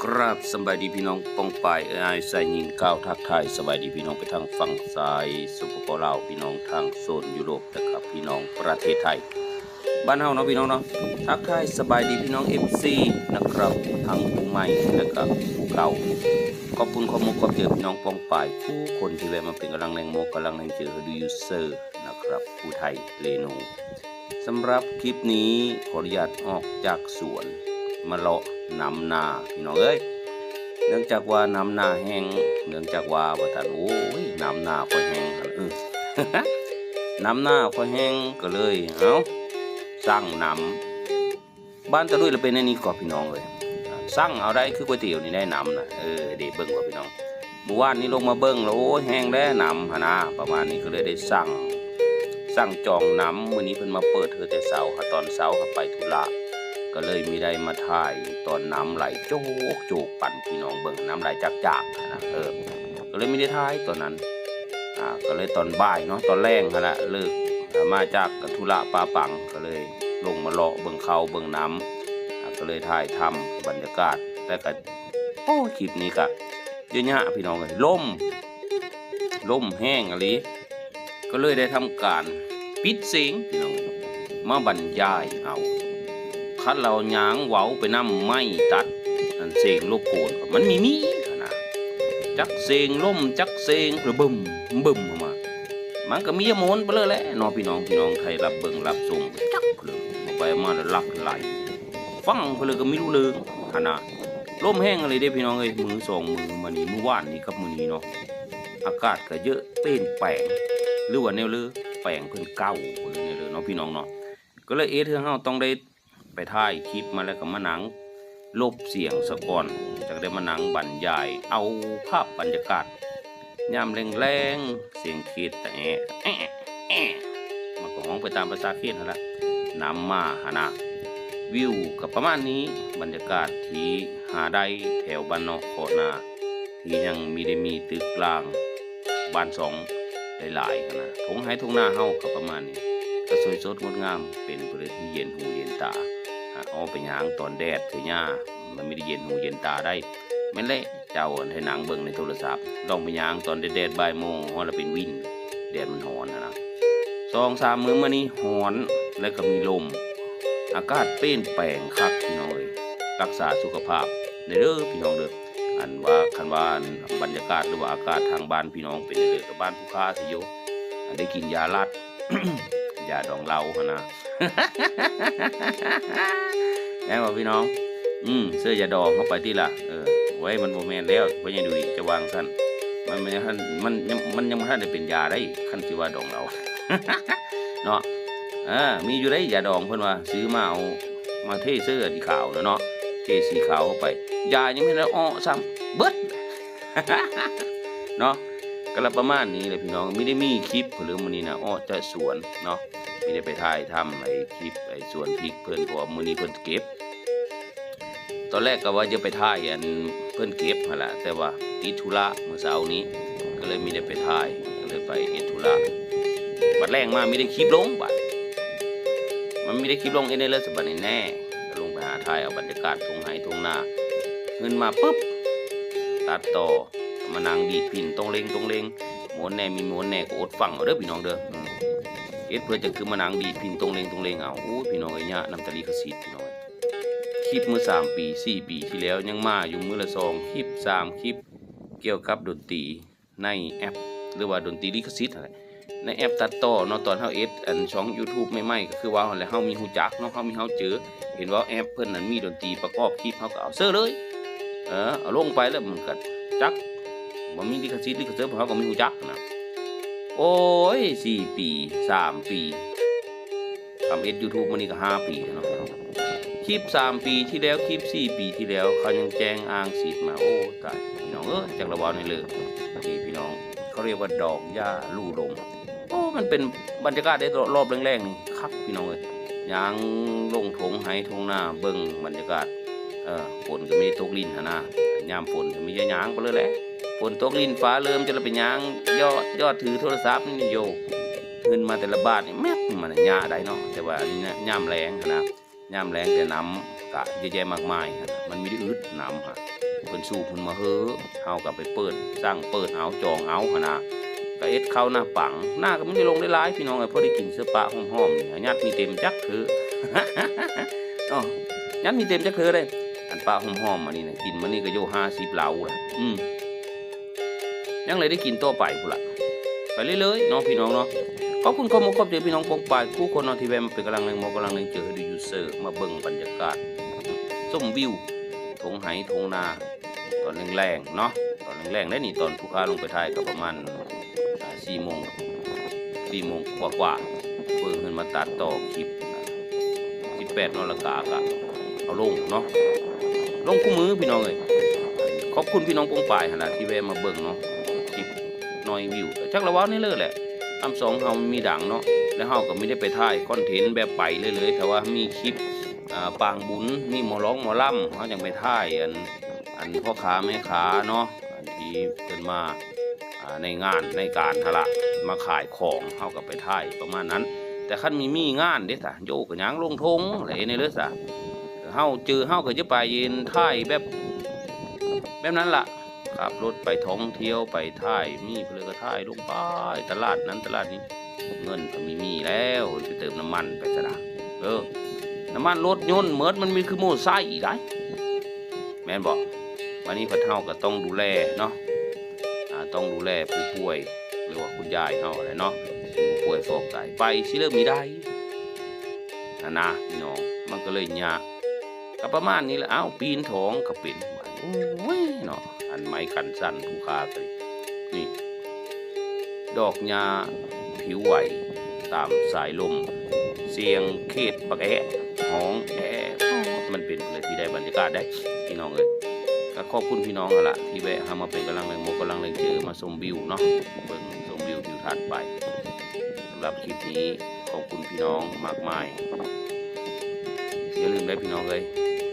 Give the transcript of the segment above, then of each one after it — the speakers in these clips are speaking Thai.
กราบสบายดีพี่น้องปองปายไอใส่ยิงก้าวทักทายสบายดีพี่น้องไปทางฝั่งซ้ายสุปปลาวพี่น้องทางโซนยุโรปนะครับพี่น้องประเทศไทยบ้านเฮาเนาะพี่น้องเนาะทักทายสบายดีพี่น้องFCนะครับทางผู้ใหม่และก็ผู้เก่าขอบคุณข้อมูลความเจอพี่น้องปองปายผู้คนที่แวะมาเป็นกำลังแรงโมกำลังแรงเจอดูยูเซอร์นะครับผู้ไทยเรนูสำหรับคลิปนี้ขออนุญาตออกจากสวนมาเลาะน้ำนาพี่น้องเอ้ยเนื่องจากว่าน้ำนาแห้งเนื่องจากว่าประธานโอ้ยน้ำนาค่อยแห้งน้ำนาค่อยแห้งก็เลยสร้างน้ำบ้านตะลุยเราเป็นในนี้ก่อนพี่น้องเลยสร้างเอาได้คือก๋วยเตี๋ยวนี่ได้น้ำนะเดี๋ยวเบิ่งว่าพี่น้องเมื่อวานนี้ลงมาเบิ่งแล้วโอ้ยแห้งแล้วน้ำหนาประมาณนี้ก็เลยได้สั่งจองน้ำมื้อนี้เพิ่นมาเปิดเธอแต่เช้าตอนเช้าไปธุระก็เลยมีได้มาถ่ายตอนน้ำไหลโจกปั่นพี่น้องเบิ่งน้ำไหลจากนะก็เลยไม่ได้ถ่ายตอนนั้นก็เลยตอนบ่ายเนาะตอนแรงนั่นแหละเลิกมาจากธุระปาปังก็เลยลงมาเลาะเบิ่งเขาเบิ่งน้ำก็เลยถ่ายทำบรรยากาศแต่ก็โอ้คลิปนี้ก็เยอะแยะพี่น้องเลยล่มแห้งอะไรก็เลยได้ทำการปิดเสียงพี่น้องมาบรรยายเอาคัดเรายางเว้าไปน้ำไม่ตัดนั่นเสียงรบกวนมันมีนะจักเสียงล่มจักเสียงหรือบึมออกมามันก็มีโมนไปเลยแหละน้องพี่น้องไทยรับเบิ่งรับส่งจักเลยไปมาแล้วลักไหลฟังไปเลยก็ไม่รู้เรื่องนะล่มแห้งอะไรได้พี่น้องเอ้ยมือสองมือมานี่มือว่านนี่กับมือนี้เนาะอากาศก็เยอะเป็นแปลงหรือว่าแนวเลือแปลงเพิ่นเก่าหรือแนวเลือเนาะพี่น้องเนาะก็เลยเธอเฮาต้องได้ไปถ่ายคลิปมาแล้วก็มานั่งลบเสียงสะก่อนจากได้มานั่งบรรยายเอาภาพบรรยากาศยามแรงเสียงเขียดแต่มันก็ห้องไปตามภาษาเขียดนั่นแหละน้ำมาหานาวิวกับประมาณนี้บรรยากาศที่หาได้แถวบ้านนอกโคนาที่ยังมีตึกกลางบ้านสองหลายๆนะทงให้ทงหน้าเฮากับประมาณนี้ก็สวยสดงดงามเป็นบริเวณที่เย็นหูเย็นตาเอาไปย่างตอนแดดถือหญ้ามันไม่ได้เย็นหูเย็นตาได้แม่นเลยเจ้าให้หนังเบิ่งในโทรศัพท์ลองไปย่างตอนแดดบ่ายโมงเพราะเราเป็นวินแดดมันร้อนนะ2-3 มื้อมานี้ร้อนแล้วก็มีลมอากาศเปลี่ยนแปลงคักพี่น้องเอ้ยรักษาสุขภาพเด้อพี่น้องเด้อคันว่าบรรยากาศหรือว่าอากาศทางบ้านพี่น้องเป็นเด้อกับบ้านผู้ค้าสิโยได้กินยาลัด ยาดองเหล้านะ แม่บอกพี่น้องเสื้อยาดองเข้าไปที่ละไว้มันโมเมนแล้วไว้ยังดูจะวางสั้นมันยังไม่ทันได้เป็นยาได้ขั้นที่ว่าดองเรา เนาะมีอยู่ได้ยาดองเพิ่นว่าซื้อมาเอามาเทเสื้อสีขาวเนาะเทสีขาวเข้าไปยายังไม่ได้อ้อซ้ำเบิด เนาะก็ประมาณนี้เลยพี่น้องไม่ได้มีคลิปหรือมื้อนี้นะอ้อจะสวนเนาะไม่ได้ไปถ่ายทำไอ้คลิปไอ้สวนพริกเพิ่นเพราะมื้อนี้เพิ่นเก็บตอนแรกก็ว่าจะไปถ่ายอันเพิ่นเก็บหั่นล่ะแต่ว่าติดธุระเมื่อเช้านี้ก็เลยไม่ได้ไปถ่ายก็เลยไปเฮ็ดธุระบัดแรงมาไม่ได้คลิปลงบัดมันไม่ได้คลิปลงในเรื่องสบัดนี้แน่ก็ลงไปหาถ่ายเอาบรรยากาศทุ่งไร่ทุ่งนาเงินมาปุ๊บตัดต่อมานั่งดีดพินตรงเลงหมวนแน่มีหมวนแน่ก็อดฟังเอาเด้อพี่น้องเด้อเฮ็ดเพื่อจะคือมานั่งดีดพินตรงเลงเอาโอ้พี่น้องเอ้ยน้ำตาลีกระสีพี่น้องคลิปเมื่อ3 ปี4 ปีที่แล้วยังมาอยู่มื้อละ2 คลิป3 คลิปเกี่ยวกับดนตรีในแอปหรือว่าดนตรีลิขสิทธิ์อะไรในแอปตัดต่อเนาะตอนเฮาเอ็ดช่อง YouTube ใหม่ๆก็คือว่าแล้วเฮามีฮู้จักเนาะเฮาเจอเห็นว่าแอปเพิ่นนั้นมีดนตรีประกอบคลิปเฮาก็เอาเสื้อเลยเอาลงไปแล้วมันก็จักบ่มีลิขสิทธิ์เฮาก็มีฮู้จักนะโอ้ย4 ปี3 ปีทำเอ็ด YouTube มื้อนี้ก็5 ปีเนาะคลิป3 ปีที่แล้วคลิป4 ปีที่แล้วเขายังแจ้งอ้างสิทธิ์มาโอ้ตายพี่น้องจักระบาลนี่เลยนี่พี่น้องเขาเรียกว่าดอกหญ้าลู่ลมโอ้มันเป็นบรรยากาศได้รอบแรงๆนี่คักพี่น้องยางลงทงไห้ทงหน้าเบิ่งบรรยากาศฝนก็มีตกลิ้นนะยามฝนก็มียางไปเลยแหละฝนตกลิ้นฟ้าเริ่มจะเป็นยางยอดถือโทรศัพท์นี่โยเงินมาแต่ละบาทนี่แม่มันหญ้าได้เนาะแต่ว่านี่ยามแรงนะยามแรงแต่น้ำกะเยอะแยะมากมายมันมีอึดน้ำ เพิ่นสูบเพิ่นมาเฮ้อเฮาก็ไปเปิดสร้างเปิดเอาจองเอาหั่นน่ะก็เอ็ดเข้าหน้าปังหน้าก็ไม่ได้ลงได้หลายพี่น้องเอ้ยพอได้กินเสื้อปะหอมๆนี่ญาติมีเต็มจักคือ อ้อญาติมีเต็มจักคือเด้อันปะหอมๆมานี่น่ะกินมานี่ก็อยู่50เหลาล่ะยังเลยได้กินต่อไปพุ่นล่ะไปเรื่อยๆเนาะพี่น้องเนาะขอบคุณขอบใจพี่น้องปองปายผู้คนเนาะที่แวะมาเป็นกำลังแรงกำลังแรงเจอให้ดูยูเซอร์มาเบิ่งบรรยากาศส้มวิวทงไหทงนาตอนแรงๆเนาะตอนแรงๆได้นี่ตอนผู้ค้าลงไปถ่ายก็ประมาณ4 โมงกว่าเพิ่งขึ้นมาตัดต่อคลิป18 น.ก็เอาลงเนาะลงคู่มือพี่น้องเลยขอบคุณพี่น้องปองปายขนาดที่แวะมาเบิ่งเนาะคลิปน้อยวิวจักละว้านี่เลยแหละ2เฮามีดังเนาะแล้วเฮาก็ไม่ได้ไปถ่ายคอนเทนต์แบบไปเลยแต่ว่ามีคลิปปางบุญมีหมอร้องหมอล่ำเขาจังไปถ่ายอันพ่อค้าแม่ค้าเนาะอันที่เกินมาในงานในการทละมาขายของเฮากับไปถ่ายประมาณนั้นแต่คันมีงานเด้ซะโยกก็ยังลงทงอะไรในเด้อซะเฮาก็จะไปยืนถ่ายแบบนั้นล่ะขับรถไปท่องเที่ยวไปถ่ายมีเพื่อก็ถ่ายลงไปตลาดนั้นตลาดนี้เงินก็มีแล้วไปเติมน้ำมันไปซะนะน้ำมันรถยนต์เหมือนมันมีคือโม่ไส้อีกได้แม่นบอกวันนี้พระเท่าก็ต้องดูแลเนาะต้องดูแลผู้ป่วยหรือว่าคุณยายเฮาอะไรเนาะผู้ป่วยฟอกไตไปสิเริ่มมีได้นะพี่น้องมันก็เลยยากก็ประมาณนี้แหละปีนท้องก็เป็นโอ้ยเนาะอันไม้กันสั้นผู้ค้าก็นี่ดอกหญ้าผิวไหวตามสายลมเสียงเขตบักแอะห้องแอะมันเป็นเลยที่ได้บรรยากาศได้พี่น้องเลยก็ขอบคุณพี่น้องละที่แวะมาเป็นกำลังแรงกำลังแรงเจอมาชมวิวเนาะเบิ่งชมวิวทิวทัศน์ไปสำหรับคลิปนี้ขอบคุณพี่น้องมากมายอย่าลืมได้พี่น้องเลย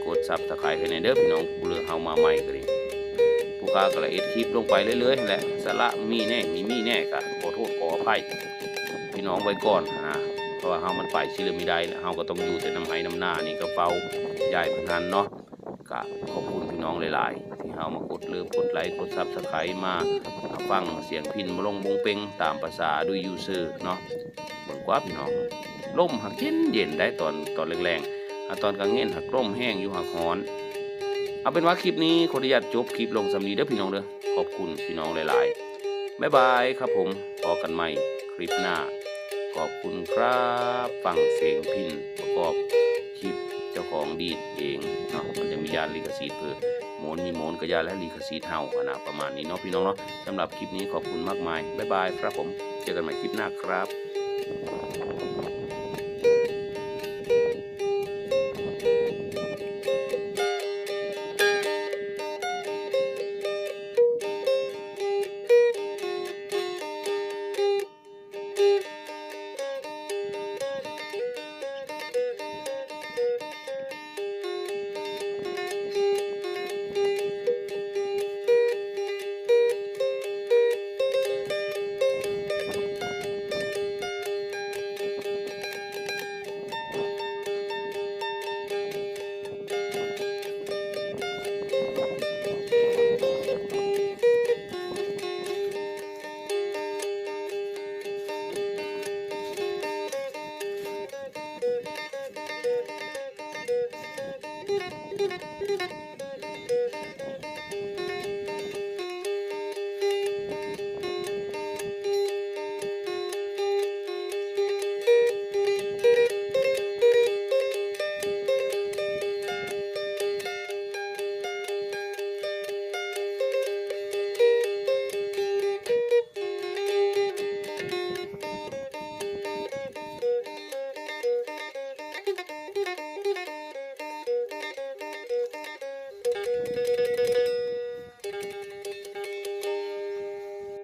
กดซับสไครต์ให้ในเด้อพี่น้องผู้เลือกเฮามาใหม่ก็ดีผู้ค้าก็เลยเอ็ดคลิปลงไปเรื่อยๆแหละสาระมีแน่มีแน่ก็ขอโทษขออภัยพี่น้องไว้ก่อนนะเพราะว่าเฮามันไปสิเลยไม่ได้เฮาก็ต้องอยู่แต่น้ำไห้น้ำหน้านี่ก็เฝ้ายายพนันเนาะก็ขอบคุณพี่น้องหลายๆที่เฮามากดเลือกกดไลค์กดซับสไครต์มาฟังเสียงพินมาลงบงเป่งตามภาษาด้วยยูเซอร์เนาะเหมือนกว่าพี่น้องล่มหักเย็นได้ตอนแรงๆตอนกลางเงี้ยหักร่มแห้งอยู่หักฮ้อนเอาเป็นว่าคลิปนี้ขออนุญาตจบคลิปลงสำนีเด้อพี่น้องเด้อขอบคุณพี่น้องหลายๆบ๊ายบายครับผมพอกันใหม่คลิปหน้าขอบคุณครับฟังเสียงพินประกอบคลิปเจ้าของดีดเองเนาะมันจะมียาลิขสิทธิ์เพื่อโมนมีโมนกระยาและลิขสิทธิ์เฮาประมาณนี้เนาะพี่น้องเนาะสำหรับคลิปนี้ขอบคุณมากมายบ๊ายบายครับผมเจอกันใหม่คลิปหน้าครับ